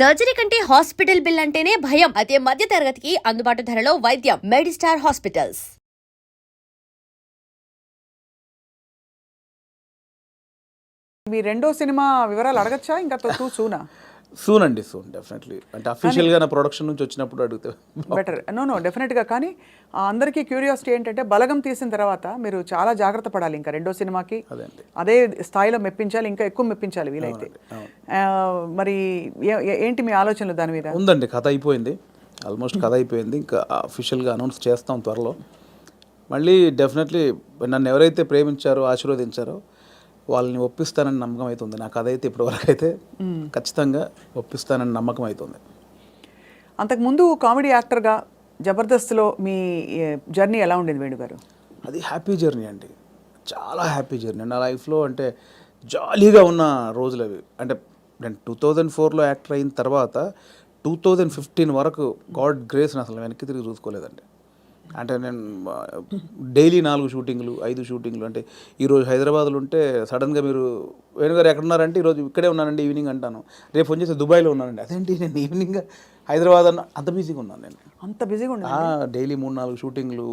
Surgery కంటే hospital bill అంటేనే భయం. అదే మధ్య తరగతికి అందుబాటు ధరలో వైద్యం. Medistar hospitals. మీ రెండో సినిమా వివరాలు అడగచ్చా? ఇంకా సూనా? సూన్ అండి, సూన్ డెఫినెట్లీ. అంటే అఫీషియల్గా నా ప్రొడక్షన్ నుంచి వచ్చినప్పుడు అడిగితే బెటర్. నో డెఫినెట్గా. కానీ అందరికీ క్యూరియాసిటీ ఏంటంటే బలగం తీసిన తర్వాత మీరు చాలా జాగ్రత్త పడాలి. ఇంకా రెండో సినిమాకి అదే స్థాయిలో మెప్పించాలి, ఇంకా ఎక్కువ మెప్పించాలి వీలైతే. మరి ఏంటి మీ ఆలోచనలు దాని మీద? ఉందండి, కథ అయిపోయింది, ఆల్మోస్ట్ కథ అయిపోయింది. ఇంకా అఫీషియల్గా అనౌన్స్ చేస్తాం త్వరలో. మళ్ళీ డెఫినెట్లీ నన్ను ఎవరైతే ప్రేమించారో, ఆశీర్వదించారో వాళ్ళని ఒప్పిస్తానని నమ్మకం అవుతుంది. నా కథ అయితే ఇప్పటివరకు అయితే ఖచ్చితంగా ఒప్పిస్తానని నమ్మకం అవుతుంది. అంతకుముందు కామెడీ యాక్టర్గా జబర్దస్త్లో మీ జర్నీ ఎలా ఉండేది వేణు గారు? అది హ్యాపీ జర్నీ అండి, చాలా హ్యాపీ జర్నీ నా లైఫ్లో. అంటే జాలీగా ఉన్న రోజులు అవి. అంటే నేను 2004లో యాక్టర్ అయిన తర్వాత 2015 వరకు గాడ్ గ్రేస్ అసలు వెనక్కి తిరిగి చూసుకోలేదండి. అంటే నేను డైలీ 4 షూటింగ్లు 5 షూటింగ్లు. అంటే ఈరోజు హైదరాబాద్లో ఉంటే సడన్గా మీరు వేణుగారు ఎక్కడున్నారంటే ఈరోజు ఇక్కడే ఉన్నానండి ఈవినింగ్ అంటాను. రేపు ఫోన్ చేసి దుబాయ్లో ఉన్నానండి. అదేంటి నేను ఈవినింగ్ హైదరాబాద్ అన్న అంత బిజీగా ఉన్నాను నేను. అంత బిజీగా ఉన్నా డైలీ 3-4 షూటింగ్లు,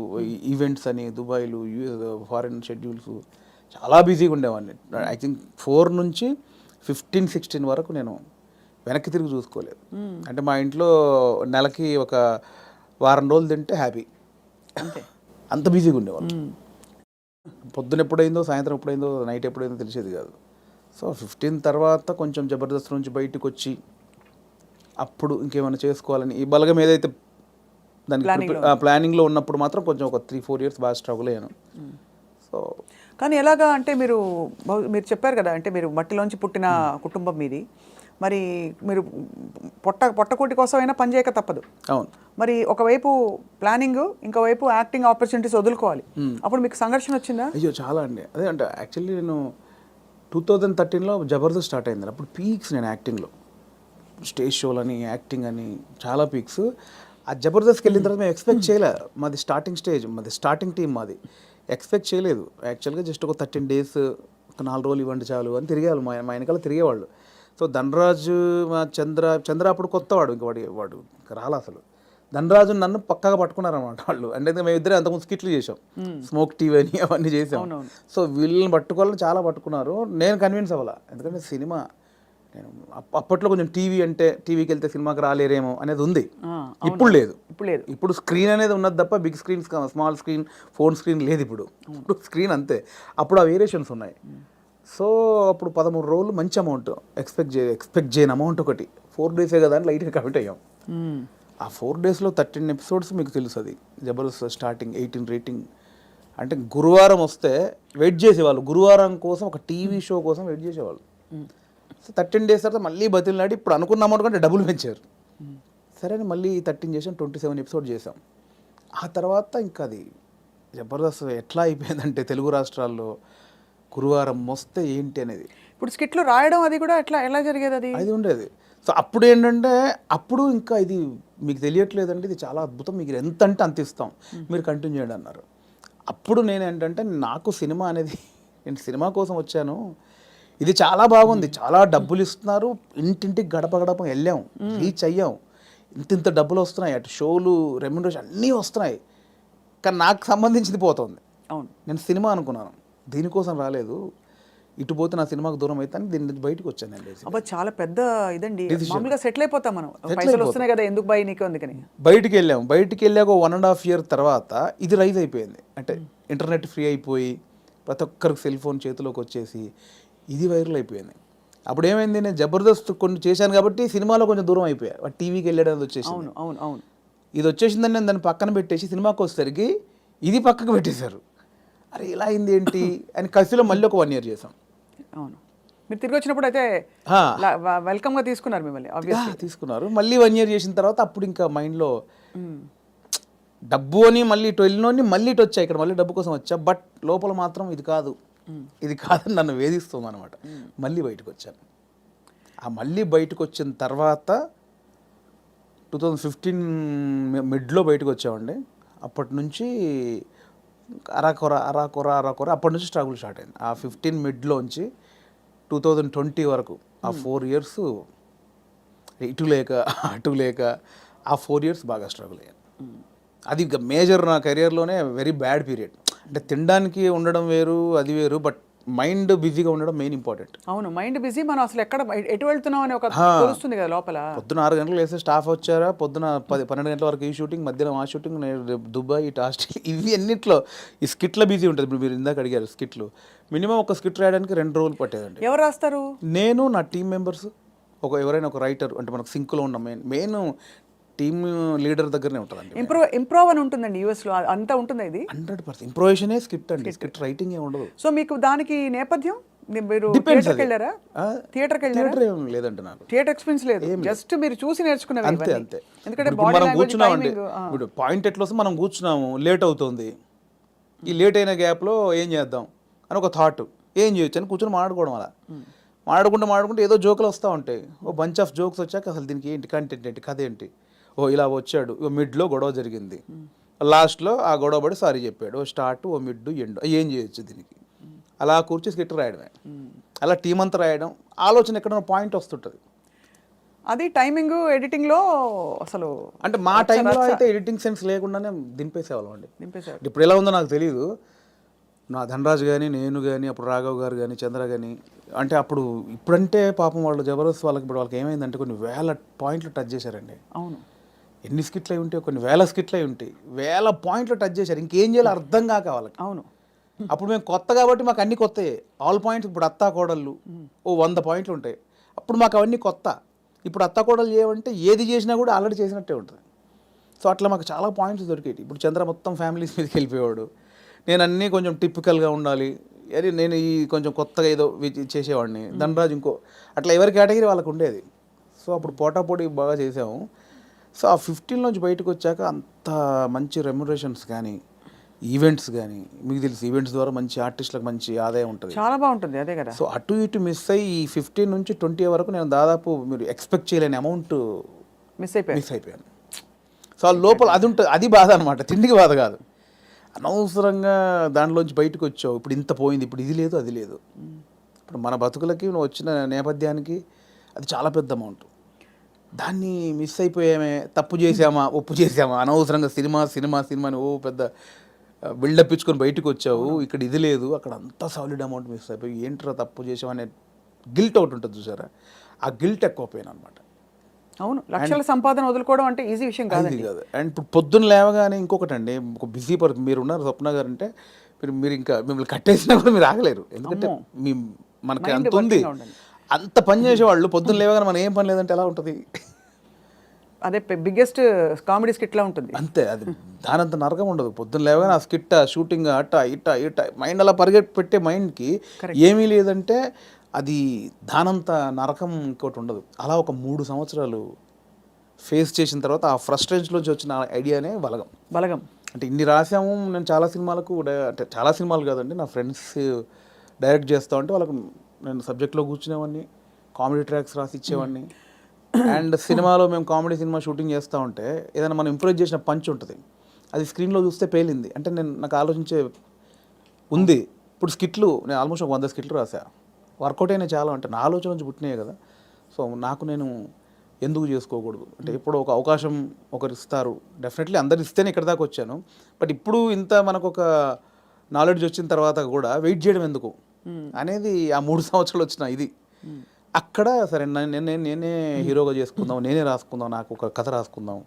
ఈవెంట్స్ అని దుబాయ్లు, ఫారిన్ షెడ్యూల్స్, చాలా బిజీగా ఉండేవాడిని. ఐ థింక్ 4 నుంచి 15-16 వరకు నేను వెనక్కి తిరిగి చూసుకోలేదు. అంటే మా ఇంట్లో నెలకి ఒక వారం రోజులు తింటే హ్యాపీ, అంతే. అంత బిజీగా ఉండేవాళ్ళు. పొద్దున ఎప్పుడైందో, సాయంత్రం ఎప్పుడైందో, నైట్ ఎప్పుడైందో తెలిసేది కాదు. సో 15 తర్వాత కొంచెం జబర్దస్త్ నుంచి బయటకు వచ్చి అప్పుడు ఇంకేమైనా చేసుకోవాలని ఈ బలగం ఏదైతే దానికి ప్లానింగ్లో ఉన్నప్పుడు మాత్రం కొంచెం ఒక 3-4 ఇయర్స్ బాగా స్ట్రగుల్ అయ్యాను. సో కానీ ఎలాగా అంటే మీరు చెప్పారు కదా, అంటే మీరు మట్టిలోంచి పుట్టిన కుటుంబం మీది. మరి మీరు పొట్టకూటి కోసం అయినా పని చేయక తప్పదు. అవును. మరి ఒకవైపు ప్లానింగ్, ఇంకోవైపు యాక్టింగ్ ఆపర్చునిటీస్ వదులుకోవాలి. అప్పుడు మీకు సంఘర్షణ వచ్చిందా? అయ్యో చాలా అండి. అదే అంటే యాక్చువల్లీ నేను 2013లో జబర్దస్త్ స్టార్ట్ అయింది. అప్పుడు పీక్స్ నేను యాక్టింగ్లో, స్టేజ్ షోలని, యాక్టింగ్ అని చాలా పీక్స్. ఆ జబర్దస్త్కి వెళ్ళిన తర్వాత మేము ఎక్స్పెక్ట్ చేయలే. మాది స్టార్టింగ్ స్టేజ్, మాది స్టార్టింగ్ టీం, మాది ఎక్స్పెక్ట్ చేయలేదు. యాక్చువల్గా జస్ట్ ఒక 13 days, ఒక 4 రోజులు ఇవ్వండి చాలు అని తిరిగేవాళ్ళు. మా వెనకాల తిరిగేవాళ్ళు. సో ధనరాజు, మా చంద్ర అప్పుడు కొత్తవాడు, ఇంక వాడు రాలా అసలు. ధనరాజు నన్ను పక్కగా పట్టుకున్నారన్నమాట వాళ్ళు. అంటే మేము ఇద్దరే అంతకుముందు స్కిట్లు చేసాం, స్మోక్ టీవీ అని అవన్నీ చేసాం. సో వీళ్ళని పట్టుకోవాలని చాలా పట్టుకున్నారు. నేను కన్విన్స్ అవ్వాల, ఎందుకంటే సినిమా నేను అప్పట్లో కొంచెం టీవీ అంటే టీవీకి వెళ్తే సినిమాకి రాలేరేమో అనేది ఉంది. ఇప్పుడు లేదు. ఇప్పుడు స్క్రీన్ అనేది ఉన్నది తప్ప big screen, small screen, phone screen లేదు. ఇప్పుడు స్క్రీన్ అంతే. అప్పుడు ఆ వేరియేషన్స్ ఉన్నాయి. సో అప్పుడు 13 రోజులు మంచి అమౌంట్ ఎక్స్పెక్ట్ చేయని అమౌంట్ ఒకటి. 4 days కదా అని లైట్గా కమిట్ అయ్యాం. ఆ 4 daysలో 13 episodes మీకు తెలుసు. అది జబర్దస్త్ స్టార్టింగ్ 18 రేటింగ్. అంటే గురువారం వస్తే వెయిట్ చేసేవాళ్ళు, గురువారం కోసం ఒక టీవీ షో కోసం వెయిట్ చేసేవాళ్ళు. సో 13 days తర్వాత మళ్ళీ బతిలాడి ఇప్పుడు అనుకున్న అమౌంట్ కంటే డబ్బులు పెంచారు. సరే అని మళ్ళీ 13 చేసాం, 27 episodes చేసాం. ఆ తర్వాత ఇంకా అది జబర్దస్త్ ఎట్లా అయిపోయిందంటే తెలుగు రాష్ట్రాల్లో గురువారం వస్తే ఏంటి అనేది. ఇప్పుడు స్కిట్లు రాయడం అది కూడా ఎలా జరిగేది? అది ఉండేది. సో అప్పుడు ఏంటంటే అప్పుడు ఇంకా ఇది మీకు తెలియట్లేదండి, ఇది చాలా అద్భుతం, మీకు ఎంత అంటే అంత ఇస్తాం, మీరు కంటిన్యూ చేయండి అన్నారు. అప్పుడు నేను ఏంటంటే నాకు సినిమా అనేది, నేను సినిమా కోసం వచ్చాను, ఇది చాలా బాగుంది, చాలా డబ్బులు ఇస్తున్నారు, ఇంటింటికి గడప గడప వెళ్ళాం, రీచ్ అయ్యాం, ఇంత డబ్బులు వస్తున్నాయి, అటు షోలు, రెమ్యునరేషన్ అన్నీ వస్తున్నాయి, కానీ నాకు సంబంధించింది పోతుంది. అవును, నేను సినిమా అనుకున్నాను, దీనికోసం రాలేదు, ఇటు పోతే నా సినిమాకు దూరం అయితే దీని నుంచి బయటకు వచ్చానండి. అబ్బా చాలా పెద్ద ఇదండి. మామూలుగా సెటిల్ అయిపోతాం మనం, పైసలు వస్తున్నాయి కదా ఎందుకు భయ నీకు అందుకని బయటికి వెళ్ళాక 1.5 year తర్వాత ఇది రైజ్ అయిపోయింది. అంటే ఇంటర్నెట్ ఫ్రీ అయిపోయి ప్రతి ఒక్కరికి సెల్ ఫోన్ చేతిలోకి వచ్చేసి ఇది వైరల్ అయిపోయింది. అప్పుడు ఏమైంది, నేను జబర్దస్త్ కొన్ని చేశాను కాబట్టి సినిమాలో కొంచెం దూరం అయిపోయా, టీవీకి వెళ్ళడం వచ్చేసి. అవును ఇది వచ్చేసిందని నేను దాన్ని పక్కన పెట్టేసి సినిమాకి వచ్చేసరికి ఇది పక్కకు పెట్టేశారు. అరే ఇలా అయింది ఏంటి అని కసిలో మళ్ళీ ఒక 1 year చేసాం. అవును, మీరు తిరిగి వచ్చినప్పుడు అయితే వెల్కమ్గా తీసుకున్నారు మిమ్మల్ని, తీసుకున్నారు. మళ్ళీ 1 year చేసిన తర్వాత అప్పుడు ఇంకా మైండ్లో డబ్బు అని మళ్ళీ ఇటు వెళ్ళినోని మళ్ళీ ఇటు వచ్చా, ఇక్కడ మళ్ళీ డబ్బు కోసం వచ్చా, బట్ లోపల మాత్రం ఇది కాదని నన్ను వేధిస్తుంది అనమాట. మళ్ళీ బయటకు వచ్చాను. ఆ మళ్ళీ బయటకు వచ్చిన తర్వాత 2015 మిడ్లో బయటకు వచ్చామండి. అప్పటి నుంచి అరాకొర అప్పటి నుంచి స్ట్రగుల్ స్టార్ట్ అయింది. ఆ 15 మిడ్లోంచి 2020 వరకు ఆ 4 years ఇటు లేక అటు లేక ఆ 4 years బాగా స్ట్రగుల్ అయ్యాను. అది ఇక మేజర్ నా కెరియర్లోనే వెరీ బ్యాడ్ పీరియడ్. అంటే తినడానికి ఉండడం వేరు, అది వేరు, బట్ మైండ్ బిజీగా ఉండడం మెయిన్ ఇంపార్టెంట్. అవును, మైండ్ బిజీ. మనం అసలు ఎక్కడ ఎటు వెళ్తున్నాం అని ఒక తెలుస్తుంది కదా లోపల. పొద్దున 6 గంటలకు వేస్తే స్టాఫ్ వచ్చారా, పొద్దున 12 గంటల వరకు ఈ షూటింగ్, మధ్యాహ్నం ఆ షూటింగ్, దుబాయ్, ఇటు ఆస్ట్రేలియా, ఇవి అన్నిట్లో ఈ స్కిట్లో బిజీ ఉంటుంది. ఇప్పుడు మీరు ఇందాక అడిగారు స్కిట్లు, మినిమం ఒక స్కిట్ రాయడానికి 2 రోజులు పట్టేదండి. ఎవరు రాస్తారు? నేను, నా టీం మెంబర్స్, ఎవరైనా ఒక రైటర్, అంటే మనకు సింక్లో ఉన్న మెయిన్ టీమ్ లీడర్ దగ్గరనే ఉంటుందండి. ఇంప్రూవ్ అని ఉంటుందండి యూఎస్ లో, అంతా ఉంటుంది ఇది. 100% ఇంప్రొవేషనే స్క్రిప్ట్ అండి, స్క్రిప్ట్ రైటింగ్ ఏ ఉండదు. సో మీకు దానికి నేపథ్యం, మీరు Depends థియేటర్కి అది. వెళ్ళారా? థియేటర్కి వెళ్ళారా? థియేటర్ ఏం లేదండి నాకు. థియేటర్ ఎక్స్పీరియన్స్ లేదు, జస్ట్ మీరు చూసి నేర్చుకున్నవి అంతే ఇవన్నీ. అంతే. ఎందుకంటే ఇప్పుడు బాడీ మనం లాంగ్వేజ్, కూర్చున్నామండి, టైమింగ్. ఇప్పుడు పాయింట్ ఎట్లా వస్తే మనం కూర్చున్నాము, లేట్ అవుతుంది, ఈ లేట్ అయిన గ్యాప్లో ఏం చేద్దాం అని ఒక థాట్, ఏం చేయొచ్చు అని కూర్చొని మాట్లాడుకోవడం. అలా మాడుకుంటే ఏదో జోకులు వస్తూ ఉంటాయి. ఓ బంచ్ ఆఫ్ జోక్స్ వచ్చాక అసలు దీనికి ఏంటి కంటెంట్ ఏంటి, కథ ఏంటి, ఓ ఇలా వచ్చాడు, ఓ మిడ్లో గొడవ జరిగింది, లాస్ట్లో ఆ గొడవ పడి సారీ చెప్పాడు, ఓ స్టార్ట్, ఓ మిడ్, ఎండ్, ఏం చేయొచ్చు దీనికి. అలా కూర్చి స్కిట్ రాయడమే, అలా టీం అంతా రాయడం, ఆలోచన ఎక్కడ పాయింట్ వస్తుంటుంది. అది టైమింగ్ ఎడిటింగ్ లో అసలు అంటే మా టైంలో అయితే ఎడిటింగ్ సెన్స్ లేకుండానే దింపేసేవాళ్ళం అండి. నింపేశారు. ఇప్పుడు ఎలా ఉందో నాకు తెలియదు. నా ధనరాజు కానీ, నేను కానీ, అప్పుడు రాఘవ్ గారు కానీ, చంద్ర కానీ, అంటే అప్పుడు ఇప్పుడంటే పాపం వాళ్ళు జబర్దస్త్ వాళ్ళకి ఇప్పుడు వాళ్ళకి ఏమైందంటే కొన్ని వేల పాయింట్లు టచ్ చేశారండి. అవును, ఎన్ని స్కిట్లు అయి ఉంటాయి, కొన్ని వేల స్కిట్లు అయి ఉంటాయి, వేల పాయింట్లు టచ్ చేశారు. ఇంకేం చేయాలో అర్థం కాక వాళ్ళకి. అవును. అప్పుడు మేము కొత్త కాబట్టి మాకు అన్ని కొత్తయే, ఆల్ పాయింట్స్. ఇప్పుడు అత్తా కోడళ్ళు ఓ 100 పాయింట్లు ఉంటాయి, అప్పుడు మాకు అవన్నీ కొత్త. ఇప్పుడు అత్తా కోడలు చేయమంటే ఏది చేసినా కూడా ఆల్రెడీ చేసినట్టే ఉంటుంది. సో అట్లా మాకు చాలా పాయింట్స్ దొరికేవి. ఇప్పుడు చంద్ర మొత్తం ఫ్యామిలీస్ మీదకి వెళ్ళిపోయాడు, నేను అన్నీ కొంచెం టిపికల్గా ఉండాలి, అరే నేను ఈ కొంచెం కొత్తగా ఏదో చేసేవాడిని, ధనరాజు ఇంకో, అట్లా ఎవరి కేటగిరీ వాళ్ళకు ఉండేది. సో అప్పుడు పోటాపోటీ బాగా చేసాము. సో ఆ 15 నుంచి బయటకు వచ్చాక అంత మంచి రెమ్యునరేషన్స్ కానీ, ఈవెంట్స్ కానీ, మీకు తెలుసు ఈవెంట్స్ ద్వారా మంచి ఆర్టిస్టులకు మంచి ఆదాయం ఉంటుంది, చాలా బాగుంటుంది. అదే కదా. సో అటు ఇటు మిస్ అయ్యి ఈ 15 నుంచి 20 వరకు నేను దాదాపు మీరు ఎక్స్పెక్ట్ చేయలేని అమౌంట్ మిస్ అయిపోయాను. సో ఆ లోపల అది ఉంటుంది, అది బాధ అనమాట, తిండికి బాధ కాదు. అనవసరంగా దాంట్లోంచి బయటకు వచ్చావు, ఇప్పుడు ఇంత పోయింది, ఇప్పుడు ఇది లేదు అది లేదు. ఇప్పుడు మన బతుకులకి నువ్వు వచ్చిన నేపథ్యానికి అది చాలా పెద్ద అమౌంట్. దాన్ని మిస్ అయిపోయామే, తప్పు చేసామా, ఒప్పు చేసామా, అనవసరంగా సినిమా అని ఓ పెద్ద బిల్డప్ ఇచ్చుకొని బయటకు వచ్చావు, ఇక్కడ ఇది లేదు, అక్కడ అంతా సాలిడ్ అమౌంట్ మిస్ అయిపోయి ఏంట్రా తప్పు చేసామనే గిల్ట్ ఒకటి ఉంటుంది చూసారా, ఆ గిల్ట్ ఎక్కువ పోయాను అనమాట. అవును, లక్షల సంపాదన వదులుకోవడం అంటే ఈజీ విషయం కాదు. అండ్ ఇప్పుడు పొద్దున్న లేవగానే ఇంకొకటి అండి, ఒక బిజీ పర్సన్ మీరు ఉన్నారు స్వప్న గారు అంటే, మీరు ఇంకా మిమ్మల్ని కట్టేసినా కూడా మీరు ఆగలేరు, ఎందుకంటే మనకి అంత ఉంది, అంత పని చేసేవాళ్ళు పొద్దున్న లేవగానే మనం ఏం పని లేదంటే ఎలా ఉంటుంది. అదే బిగ్గెస్ట్ కామెడీ స్కిట్లా ఉంటుంది. అంతే, అది దానంత నరకం ఉండదు. పొద్దున్న లేవగానే ఆ స్కిట్, షూటింగ్, అట్ట ఇట్ట మైండ్ అలా పెట్టే మైండ్కి ఏమీ లేదంటే అది దానంత నరకం ఇంకోటి ఉండదు. అలా ఒక 3 సంవత్సరాలు ఫేస్ చేసిన తర్వాత ఆ ఫ్రస్ట్రేషన్లోంచి వచ్చిన ఐడియానే బలగం. అంటే ఇన్ని రాసాము, నేను చాలా సినిమాలకు అంటే చాలా సినిమాలు కాదండి, నా ఫ్రెండ్స్ డైరెక్ట్ చేస్తా ఉంటే వాళ్ళకు నేను సబ్జెక్ట్లో కూర్చునేవాడిని, కామెడీ ట్రాక్స్ రాసి ఇచ్చేవాడిని. అండ్ సినిమాలో మేము కామెడీ సినిమా షూటింగ్ చేస్తూ ఉంటే ఏదైనా మనం ఇంప్రూవ్ చేసిన పంచ్ ఉంటుంది, అది స్క్రీన్లో చూస్తే పేలింది అంటే నాకు ఆలోచించే ఉంది. ఇప్పుడు స్కిట్లు నేను ఆల్మోస్ట్ ఒక 100 స్కిట్లు రాసా, వర్కౌట్ అయినా చాలా, అంటే నా ఆలోచన నుంచి పుట్టినాయి కదా. సో నాకు నేను ఎందుకు చేసుకోకూడదు, అంటే ఇప్పుడు ఒక అవకాశం ఒకరు ఇస్తారు, డెఫినెట్లీ అందరు ఇస్తేనే ఇక్కడ దాకా వచ్చాను. బట్ ఇప్పుడు ఇంత మనకు ఒక నాలెడ్జ్ వచ్చిన తర్వాత కూడా వెయిట్ చేయడం ఎందుకు అనేది ఆ 3 సంవత్సరాలు వచ్చిన ఇది. అక్కడ సరే నేనే హీరోగా చేసుకుందాం, నేనే రాసుకుందాం, నాకు ఒక కథ రాసుకుందాం,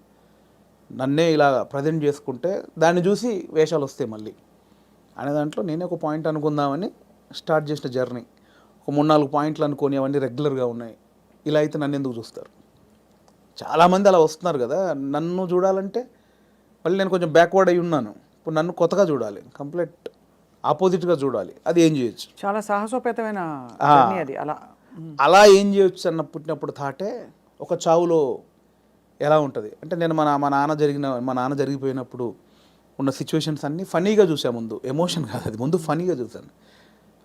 నన్నే ఇలా ప్రజెంట్ చేసుకుంటే దాన్ని చూసి వేషాలు వస్తాయి మళ్ళీ అనే దాంట్లో నేనే ఒక పాయింట్ అనుకుందామని స్టార్ట్ చేసిన జర్నీ. ఒక 3-4 పాయింట్లు అనుకొని అవన్నీ రెగ్యులర్గా ఉన్నాయి. ఇలా అయితే నన్ను ఎందుకు చూస్తారు, చాలామంది అలా వస్తున్నారు కదా. నన్ను చూడాలంటే మళ్ళీ నేను కొంచెం బ్యాక్వర్డ్ అయి ఉన్నాను, ఇప్పుడు నన్ను కొత్తగా చూడాలి, కంప్లీట్ ఆపోజిట్గా చూడాలి, అది ఏం చేయొచ్చు. చాలా సాహసోపేతమైన జర్నీ అది. అలా ఏం చేయొచ్చు అన్న పుట్టినప్పుడు థాటే ఒక చావులో ఎలా ఉంటుంది అంటే, నేను మా నాన్న జరిగిపోయినప్పుడు ఉన్న సిచ్యువేషన్స్ అన్నీ ఫనీగా చూసాను. ముందు ఎమోషన్ కాదు, అది ముందు ఫనీగా చూశాను.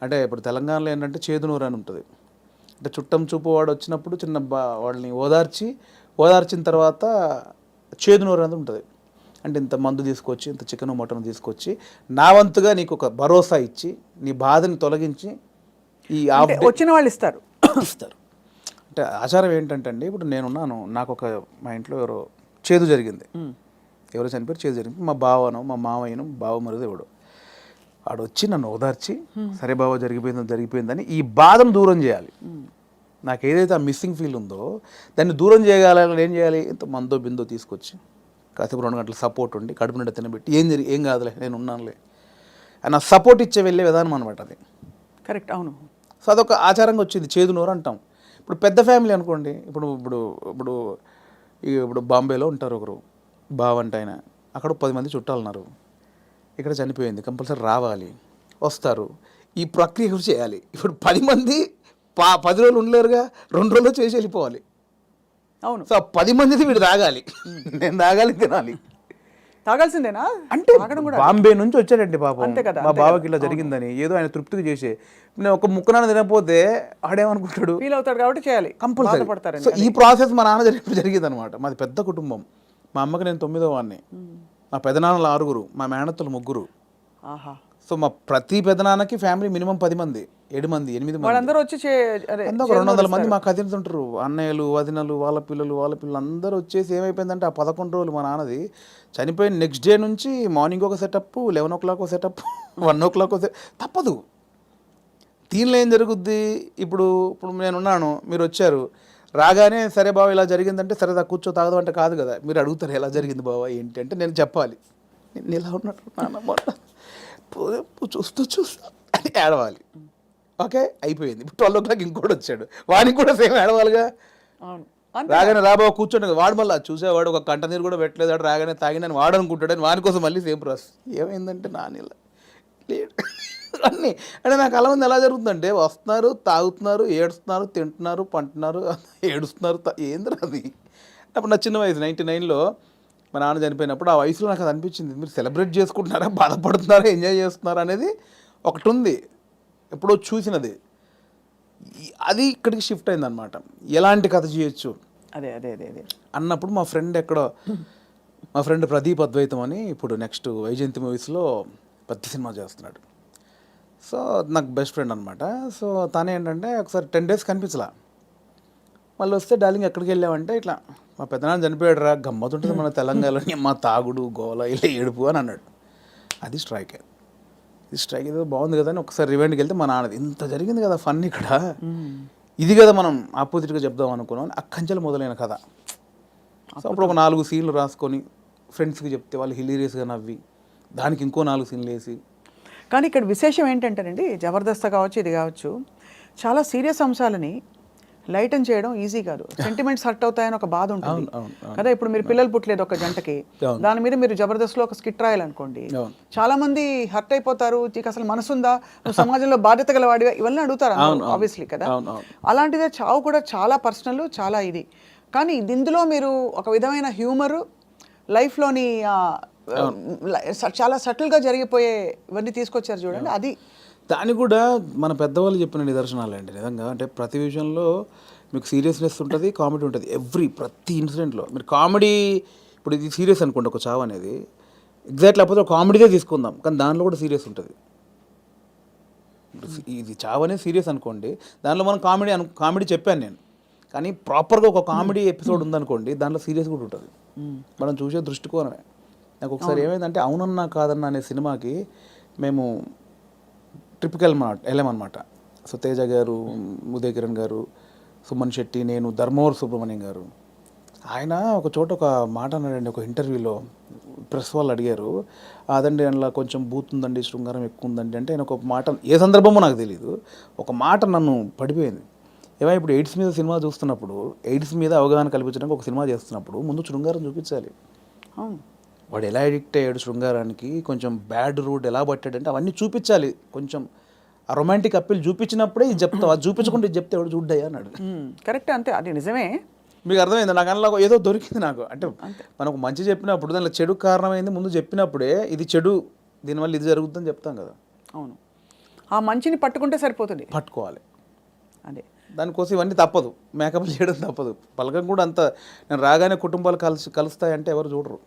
అంటే ఇప్పుడు తెలంగాణలో ఏంటంటే చేదునూరు అని ఉంటుంది, అంటే చుట్టం చూపు వాడు వచ్చినప్పుడు వాళ్ళని ఓదార్చిన తర్వాత చేదునూరు అనేది ఉంటుంది. అంటే ఇంత మందు తీసుకొచ్చి, ఇంత చికెన్ మటన్ తీసుకొచ్చి నా వంతుగా నీకు ఒక భరోసా ఇచ్చి నీ బాధని తొలగించి ఈ వచ్చిన వాళ్ళు ఇస్తారు. అంటే ఆచారం ఏంటంటే అండి, ఇప్పుడు నేనున్నాను, నాకు ఒక మా ఇంట్లో ఎవరో చేదు జరిగింది, ఎవరో చనిపోయారు, చేదు జరిగింది. మా బావను, మా మావయ్యను, బావ మరుదు ఎవడు వాడు వచ్చి నన్ను ఓదార్చి, సరే బావ జరిగిపోయిందని ఈ బాధను దూరం చేయాలి. నాకు ఏదైతే ఆ మిస్సింగ్ ఫీల్ ఉందో దాన్ని దూరం చేయగలని ఏం చేయాలి, ఇంత మందో బిందో తీసుకొచ్చి కాసేపు 2 గంటలు సపోర్ట్ ఉండి కడుపు నిండా తినబెట్టి ఏం కాదులే నేను ఉన్నానులే అని సపోర్ట్ ఇచ్చే వెళ్ళే విధానం అనమాట అది. కరెక్ట్, అవును. సో అదొక ఆచారంగా వచ్చింది, చేదు నోరు అంటాం. ఇప్పుడు పెద్ద ఫ్యామిలీ అనుకోండి, ఇప్పుడు ఇప్పుడు ఇప్పుడు ఇప్పుడు బాంబేలో ఉంటారు ఒకరు బావంట ఆయన, అక్కడ 10 మంది చుట్టాలు ఉన్నారు, ఇక్కడ చనిపోయింది, కంపల్సరీ రావాలి, వస్తారు, ఈ ప్రక్రియ కూడా చేయాలి. ఇప్పుడు 10 మంది 10 రోజులు ఉండలేరుగా, 2 రోజుల్లో చేసి వెళ్ళిపోవాలి. అవును. సో 10 మందిది వీడు తాగాలి, నేను తాగాలి, తినాలి, తాగాల్సిందేనా అంటే బాంబే నుంచి వచ్చాడండి పాపం, అంతే కదా, మా బావకి ఇలా జరిగిందని ఏదో ఆయన తృప్తికి చేసే, నేను ఒక ముక్కనాన్న తినకపోతే ఆడేమనుకుంటాడు, ఫీల్ అవుతాడు కాబట్టి చేయాలి, కంపల్సరీ. పడతారు. సో ఈ ప్రాసెస్ మా నాన్న జరిగింది అనమాట. మాది పెద్ద కుటుంబం, మా అమ్మకి నేను 9వ వాడిని, మా పెదనాన్నలు 6, మా మేనత్తలు 3. ఆహా. సో మా ప్రతి పెదనాన్నకి ఫ్యామిలీ మినిమం 10 మంది, 7 మంది, 8 మంది, వాళ్ళందరూ వచ్చి అందరూ 200 మంది మా కజిన్స్ ఉంటారు, అన్నయ్యలు, వదినలు, వాళ్ళ పిల్లలు అందరూ వచ్చేసి ఏమైపోయిందంటే ఆ 11 రోజులు మా నాన్నది చనిపోయిన నెక్స్ట్ డే నుంచి మార్నింగ్ ఒక సెటప్, 11 o'clock ఒక సెటప్, 1 o'clock తప్పదు. దీనిలో ఏం జరుగుద్ది, ఇప్పుడు నేనున్నాను, మీరు వచ్చారు, రాగానే సరే బావ ఇలా జరిగిందంటే సరే కూర్చో తాగదు అంటే కాదు కదా, మీరు అడుగుతారు ఎలా జరిగింది బావ ఏంటి అంటే నేను చెప్పాలి, నేను ఇలా ఉన్నట్టు నాన్న చూస్తూ అని ఏడవాలి. ఓకే అయిపోయింది. ఇప్పుడు 12 o'clock ఇంకోటి వచ్చాడు, వాడికి కూడా సేమ్ ఏడవాలిగా. రాగానే రాబావ కూర్చోండి, వాడు మళ్ళీ చూసేవాడు ఒక కంట నీరు కూడా పెట్టలేదు, వాడు రాగానే తాగినని వాడు అనుకుంటాడని వాని కోసం మళ్ళీ సేమ్ ప్రాసెస్. ఏమైందంటే నానిలా లేడు అన్నీ అంటే నాకు అలా మంది ఎలా జరుగుతుందంటే వస్తున్నారు, తాగుతున్నారు, ఏడుస్తున్నారు, తింటున్నారు, పంటున్నారు, ఏడుస్తున్నారు, ఏంద్రా అది. అప్పుడు నా చిన్న వయసు 99లో మా నాన్న చనిపోయినప్పుడు ఆ వయసులో నాకు అది అనిపించింది, మీరు సెలబ్రేట్ చేసుకుంటున్నారా, బాధపడుతున్నారా, ఎంజాయ్ చేస్తున్నారా అనేది ఒకటి ఉంది, ఎప్పుడో చూసినది. అది ఇక్కడికి షిఫ్ట్ అయిందనమాట. ఎలాంటి కథ చేయొచ్చు అదే అదే అదే అదే అన్నప్పుడు మా ఫ్రెండ్ ప్రదీప్ అద్వైతం అని ఇప్పుడు నెక్స్ట్ వైజయంతి మూవీస్లో పెద్ద సినిమా చేస్తున్నాడు. సో నాకు బెస్ట్ ఫ్రెండ్ అనమాట. సో తను ఏంటంటే ఒకసారి 10 days కనిపించలా, మళ్ళీ వస్తే డార్లింగ్ ఎక్కడికి వెళ్ళామంటే ఇట్లా మా పెద్దనాన్న చనిపోయాడు రా, గమ్మతుంటుంది మన తెలంగాణలోని, మా తాగుడు గోల ఇలా ఏడుపు అని అన్నాడు. అది స్ట్రైక్ ఏదో బాగుంది కదా అని ఒకసారి రివెండ్కి వెళ్తే మా నాన్నది ఇంత జరిగింది కదా ఫన్ ఇక్కడ, ఇది కదా మనం ఆపోజిట్గా చెప్దాం అనుకున్నాం, అక్కంచెలు మొదలైన కథ. సో అప్పుడు ఒక 4 సీన్లు రాసుకొని ఫ్రెండ్స్కి చెప్తే వాళ్ళు హిలీరియస్గా నవ్వి దానికి ఇంకో 4 సీన్లు వేసి. కానీ ఇక్కడ విశేషం ఏంటంటేనండి, జబర్దస్త్ కావచ్చు, ఇది కావచ్చు, చాలా సీరియస్ అంశాలని లైటన్ చేయడం ఈజీ కాదు. సెంటిమెంట్స్ హర్ట్ అవుతాయని ఒక బాధ ఉంటుంది కదా. ఇప్పుడు మీరు పిల్లలు పుట్టలేదు ఒక జంటకి, దాని మీద మీరు జబర్దస్త్లో ఒక స్కిట్ రాయాలనుకోండి, చాలా మంది హర్ట్ అయిపోతారు, నీకు అసలు మనసుందా, నువ్వు సమాజంలో బాధ్యత గలవాడిగా, ఇవన్నీ అడుగుతారు ఆబ్వియస్లీ కదా. అలాంటిదే చావు కూడా చాలా పర్సనల్, చాలా ఇది. కానీ ఇందులో మీరు ఒక విధమైన హ్యూమరు, లైఫ్లోని చాలా సటిల్గా జరిగిపోయే ఇవన్నీ తీసుకొచ్చారు చూడండి. అది దాన్ని కూడా మన పెద్దవాళ్ళు చెప్పిన నిదర్శనాలండి నిజంగా. అంటే ప్రతి విషయంలో మీకు సీరియస్నెస్ ఉంటుంది, కామెడీ ఉంటుంది. ప్రతి ఇన్సిడెంట్లో మీరు కామెడీ, ఇప్పుడు ఇది సీరియస్ అనుకోండి ఒక చావు అనేది, ఎగ్జాక్ట్ లేకపోతే కామెడీగా తీసుకుందాం, కానీ దానిలో కూడా సీరియస్ ఉంటుంది. ఇది చావు అనేది సీరియస్ అనుకోండి, దానిలో మనం కామెడీ చెప్పాను నేను, కానీ ప్రాపర్గా ఒక కామెడీ ఎపిసోడ్ ఉందనుకోండి, దాంట్లో సీరియస్ కూడా ఉంటుంది. మనం చూసే దృష్టికోణమే. నాకు ఒకసారి ఏమైందంటే అవునన్నా కాదన్నా అనే సినిమాకి మేము ట్రిప్కి వెళ్ళామన్నమాట. సో తేజ గారు, ఉదయ్ కిరణ్ గారు, సుమన్ శెట్టి, నేను, ధర్మవరం సుబ్రహ్మణ్యం గారు. ఆయన ఒక చోట ఒక మాట అన్నాడండి ఒక ఇంటర్వ్యూలో, ప్రెస్ వాళ్ళు అడిగారు, అదండి అందులో కొంచెం బూత్ ఉందండి, శృంగారం ఎక్కువ ఉందండి అంటే ఆయన ఒక మాట, ఏ సందర్భమో నాకు తెలియదు, ఒక మాట నన్ను పడిపోయింది. ఏమైనా ఇప్పుడు ఎయిడ్స్ మీద సినిమా చూస్తున్నప్పుడు, ఎయిడ్స్ మీద అవగాహన కల్పించడానికి ఒక సినిమా చేస్తున్నప్పుడు ముందు శృంగారం చూపించాలి. వాడు ఎలా అడిక్ట్ అయ్యాడు శృంగారానికి, కొంచెం బ్యాడ్ రూట్ ఎలా పట్టాడంటే అవన్నీ చూపించాలి. కొంచెం ఆ రొమాంటిక్ అప్పీల్ చూపించినప్పుడే ఇది చెప్తావు, అది చూపించకుండా ఇది చెప్తే ఎవడు చూడ్డాయి అన్నాడు. కరెక్ట్, అంతే, అది నిజమే. మీకు అర్థమైంది? నాకు అందులో ఏదో దొరికింది నాకు. అంటే మనకు మంచి చెప్పినప్పుడు దానిలో చెడు కారణమైంది ముందు చెప్పినప్పుడే, ఇది చెడు, దీనివల్ల ఇది జరుగుతుందని చెప్తాం కదా. అవును, ఆ మంచిని పట్టుకుంటే సరిపోతుంది, పట్టుకోవాలి. అదే దానికోసం ఇవన్నీ తప్పదు, మేకప్ చేయడం తప్పదు. పలకం కూడా అంత, నేను రాగానే కుటుంబాలు కలుస్తాయంటే ఎవరు చూడరు.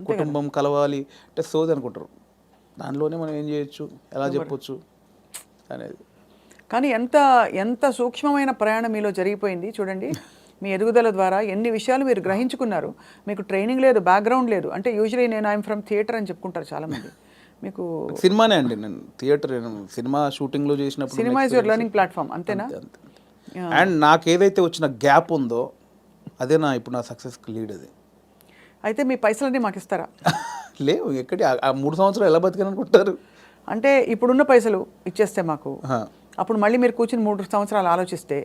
కుటుంబం కలవాలి అంటే సోది అనుకుంటారు. దానిలోనే మనం ఏం చేయొచ్చు, ఎలా చెప్పొచ్చు అనేది. కానీ ఎంత ఎంత సూక్ష్మమైన ప్రయాణం మీలో జరిగిపోయింది చూడండి. మీ ఎదుగుదల ద్వారా ఎన్ని విషయాలు మీరు గ్రహించుకున్నారు. మీకు ట్రైనింగ్ లేదు, బ్యాక్గ్రౌండ్ లేదు. అంటే యూజువలీ నేను ఐఎమ్ ఫ్రమ్ థియేటర్ అని చెప్పుకుంటారు చాలామంది. మీకు సినిమానే అండి, నేను థియేటర్ సినిమా షూటింగ్లో చేసినప్పుడు cinema is your learning platform, అంతేనా? అండ్ నాకు ఏదైతే వచ్చిన గ్యాప్ ఉందో అదే ఇప్పుడు నా సక్సెస్కి లీడ్. అది అయితే మీ పైసలన్నీ మాకు ఇస్తారా? లేవు, ఎక్కడి ఆ 3 సంవత్సరాలు ఎలా బతికాననుకుంటారు? అంటే ఇప్పుడున్న పైసలు ఇచ్చేస్తే మాకు, అప్పుడు మళ్ళీ మీరు కూర్చుని 3 సంవత్సరాలు ఆలోచిస్తే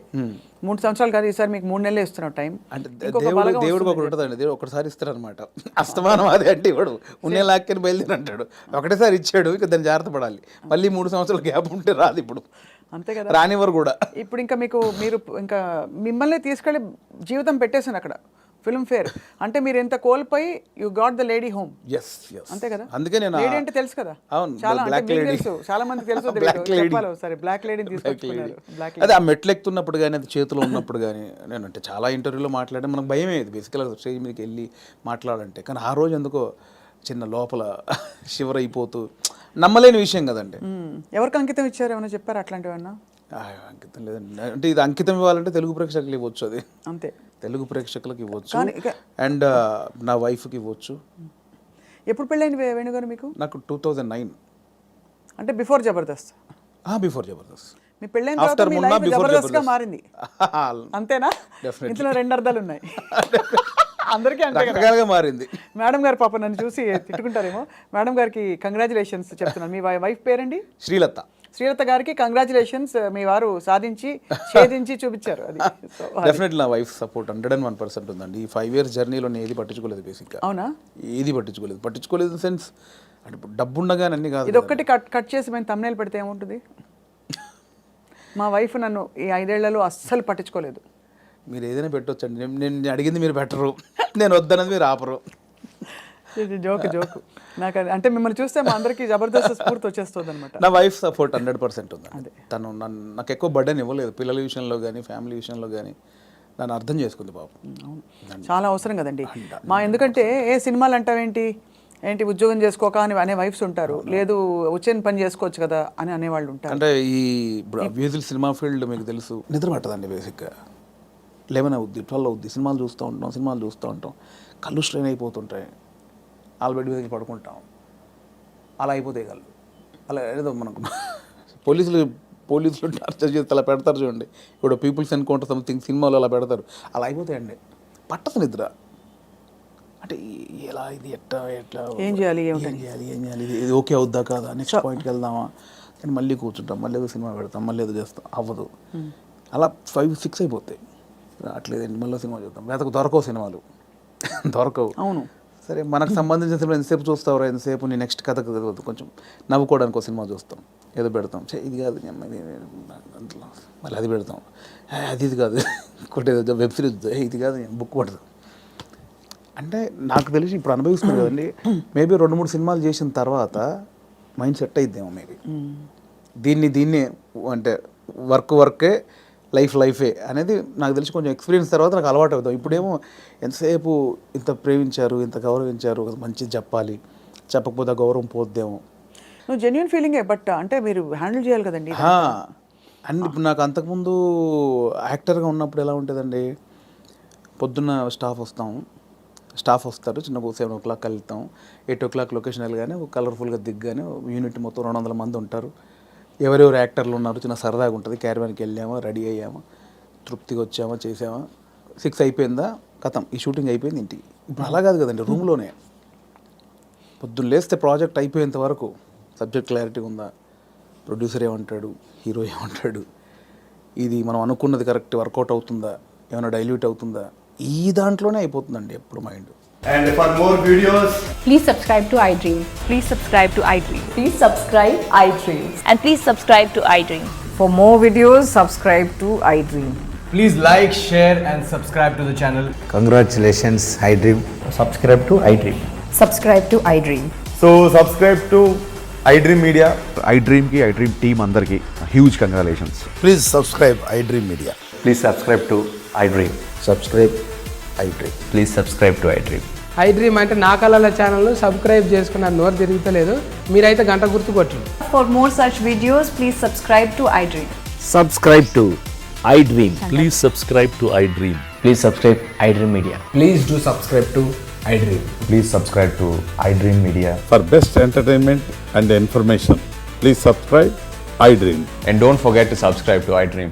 3 సంవత్సరాలు కాదు, ఈసారి మీకు 3 నెలలు ఇస్తున్నాం టైం. అంటే దేవుడికి ఒకటి ఉంటుందండి, దేవుడు ఒకటిసారి ఇస్తారు అనమాట. అస్తమానం అదే అంటే ఇవ్వడు, ఉన్నే లాక్కని బయలుదేరి అంటాడు. ఒకటేసారి ఇచ్చాడు, ఇక దాన్ని జాగ్రత్త పడాలి. మళ్ళీ 3 సంవత్సరాల గ్యాప్ ఉంటే రాదు ఇప్పుడు, అంతే కదా, రానివ్వరు కూడా. ఇప్పుడు ఇంకా మీరు ఇంకా మిమ్మల్ని తీసుకెళ్ళి జీవితం పెట్టేసాను అక్కడ ఫిల్మ్ ఫేర్. అంటే మీరు ఎంత కోల్పోయి you got the lady home. అంతే కదా, అందుకే నేను లేడీ అంటే తెలుసు కదా, అవును, చాలా బ్లాక్ లేడీ తెలుసు, చాలా మందికి తెలుసు. చెప్పాలి సరే, బ్లాక్ లేడీని తీసుకొచ్చుకున్నారు. అదే ఆ మెట్లు ఎక్కుతున్నప్పుడు కానీ, అది చేతిలో ఉన్నప్పుడు కానీ, నేను అంటే చాలా ఇంటర్వ్యూలో మాట్లాడే మనకు భయం అయ్యేది బేసికల్గా స్టేజ్ మీదకి వెళ్ళి మాట్లాడాలంటే. కానీ ఆ రోజు ఎందుకో చిన్న లోపల షివర్ అయిపోతూ, నమ్మలేని విషయం కదండి. ఎవరికి అంకితం ఇచ్చారు, ఏమైనా చెప్పారు అట్లాంటివన్నా? అంకితం లేదండి, అంటే ఇది అంకితం ఇవ్వాలంటే తెలుగు ప్రేక్షకులు ఇవ్వచ్చు, అది అంతే, తెలుగు ప్రేక్షకులకు ఇవ్వచ్చు, అండ్ నా వైఫ్కి ఇవ్వచ్చు. ఎప్పుడు పెళ్ళైంది వేణుగారు మీకు? నాకు 2009, అంటే బిఫోర్ జబర్దస్త్. బిఫోర్ జబర్దస్త్. మీ పెళ్ళైన తర్వాత మీ లైఫ్ జబర్దస్త్గా మారింది, అంతేనా? ఇందులో 2 అర్థాలు ఉన్నాయి. అందరికీ అంతే మారింది. మేడం గారు పాప నన్ను చూసి తిట్టుకుంటారేమో. మేడం గారికి కంగ్రాచులేషన్స్ చెప్తున్నాను. మీ వైఫ్ పేరండి? శ్రీలత. శ్రీలత గారికి కంగ్రాచులేషన్స్, మీ వారు సాధించి ఛేదించి చూపించారు. అది డెఫినెట్లీ నా వైఫ్ సపోర్ట్ 101% ఉందండి. ఈ 5 years జర్నీలో నేను ఏది పట్టించుకోలేదు బేసిక్గా. అవునా? ఏది పట్టించుకోలేదు ఇన్ సెన్స్ అంటే డబ్బు ఉండగానే అన్ని కాదు. ఇది ఒక్కటి కట్ చేసి మేము thumbnail పెడితే ఏముంటుంది? మా వైఫ్ నన్ను ఈ 5 ఏళ్లలో అస్సలు పట్టించుకోలేదు. మీరు ఏదైనా పెట్టొచ్చండి, నేను అడిగింది మీరు పెట్టరు, నేను వద్దన్నది మీరు ఆపరు. ఇది జోక్. నాకు అంటే మిమ్మల్ని చూస్తే మా అందరికీ జబర్దస్త్ స్ఫూర్తి వచ్చేస్తుంది అనమాట. నా వైఫ్ సపోర్ట్ 100% ఉంది. తను నాకు ఎక్కువ బర్డెన్ ఇవ్వలేదు, పిల్లల విషయంలో కానీ ఫ్యామిలీ విషయంలో కానీ నన్ను అర్థం చేసుకుంది బాబు. చాలా అవసరం కదండి ఎందుకంటే ఏ సినిమాలు అంటావేంటి, ఉద్యోగం చేసుకోక అని అనే వైఫ్స్ ఉంటారు, లేదు వచ్చేని పని చేసుకోవచ్చు కదా అని అనేవాళ్ళు ఉంటారు. అంటే ఈ ఇప్పుడు అబ్వియస్లీ సినిమా ఫీల్డ్ మీకు తెలుసు, నిద్ర పట్టదండి బేసిక్గా. 11 అవుద్ది, 12 అవుద్ది, సినిమాలు చూస్తూ ఉంటాం, కళ్ళు స్ట్రెయిన్ అయిపోతుంటాయి, బెడ్ మీదకి పడుకుంటాం, అలా అయిపోతాయి కళ్ళు. అలా ఏదో మనకు పోలీసులు టార్చర్ చేస్తే అలా పెడతారు చూడండి, ఇప్పుడు పీపుల్స్ ఎన్కౌంటర్ సంథింగ్ సినిమాలో అలా పెడతారు, అలా అయిపోతాయండి. పట్టదు నిద్ర. అంటే ఎలా ఇది ఎట్లా ఏం చేయాలి ఇది ఓకే అవుద్దా కాదా, నెక్స్ట్ పాయింట్కి వెళ్దామా అని మళ్ళీ కూర్చుంటాం, మళ్ళీ ఏదో సినిమా పెడతాం, మళ్ళీ ఏదో చేస్తాం, అవ్వదు. అలా 5-6 అయిపోతాయి. అట్లేదండి, మళ్ళీ సినిమా చూద్దాం, లేకపోతే దొరకవు సినిమాలు, దొరకవు. అవును, సరే మనకు సంబంధించిన సినిమా ఎంతసేపు చూస్తావు, ఎంతసేపు నీ నెక్స్ట్ కథ కొంచెం నవ్వుకోవడానికి ఒక సినిమా చూస్తాం, ఏదో పెడతాం, ఇది కాదు మళ్ళీ అది పెడతాం, అది కాదు ఇంకోటి ఏదో వెబ్ సిరీస్, ఇది కాదు బుక్ పడతాం. అంటే నాకు తెలిసి ఇప్పుడు అనుభవిస్తుంది కదండి, మేబీ 2-3 సినిమాలు చేసిన తర్వాత మైండ్ సెట్ అయిద్దేమో మేబీ. దీన్ని అంటే వర్కే లైఫే అనేది నాకు తెలిసి కొంచెం ఎక్స్పీరియన్స్ తర్వాత నాకు అలవాటు అవుతాం. ఇప్పుడేమో ఎంతసేపు ఇంత ప్రేమించారు, ఇంత గౌరవించారు, మంచిది చెప్పాలి, చెప్పకపోతే గౌరవం పోద్దేమో. నువ్వు జెన్యూన్ ఫీలింగే, బట్ అంటే మీరు హ్యాండిల్ చేయాలి కదండి. అండ్ ఇప్పుడు నాకు అంతకుముందు యాక్టర్గా ఉన్నప్పుడు ఎలా ఉంటుందండి, పొద్దున్న స్టాఫ్ వస్తారు, చిన్న 7 o'clock వెళ్తాం, 8 o'clock లొకేషన్ వెళ్ళగానే కలర్ఫుల్గా దిగ్గానే యూనిట్ మొత్తం 200 మంది ఉంటారు, ఎవరెవరు యాక్టర్లు ఉన్నారు, చిన్న సరదాగా ఉంటుంది, క్యారవాన్కి వెళ్ళామా, రెడీ అయ్యామా, తృప్తిగా వచ్చామా, చేసామా, 6 అయిపోయిందా, కథం ఈ షూటింగ్ అయిపోయింది ఇంటికి. ఇప్పుడు అలా కాదు కదండి, రూమ్లోనే పొద్దున్న లేస్తే ప్రాజెక్ట్ అయిపోయేంత వరకు సబ్జెక్ట్ క్లారిటీ ఉందా, ప్రొడ్యూసర్ ఏమంటాడు, హీరో ఏమంటాడు, ఇది మనం అనుకున్నది కరెక్ట్ వర్కౌట్ అవుతుందా, ఏమైనా డైల్యూట్ అవుతుందా, ఈ దాంట్లోనే అయిపోతుందండి ఎప్పుడు mind. And for more videos, please subscribe to iDream. Please subscribe to iDream. Please subscribe iDream. And please subscribe to iDream. For more videos, subscribe to iDream. please like, share and subscribe to the channel. Congratulations, iDream. Subscribe to iDream. Subscribe to iDream. So subscribe to iDream Media. iDream ki iDream team andarki huge congratulations. Please subscribe iDream Media. Please subscribe to iDream. Subscribe iDream. Please subscribe to iDream. iDream అంటే నా కళల channel subscribe చేసుకున్న నోరు తిరుగుతలేదు, మీరైతే గంట గుర్తు కొట్టండి. For more such videos, please subscribe to iDream. Subscribe to iDream. Please subscribe to iDream. Please subscribe iDream Media. Please do subscribe to iDream. Please subscribe to iDream Media. For best entertainment and information, please subscribe iDream. And don't forget to subscribe to iDream.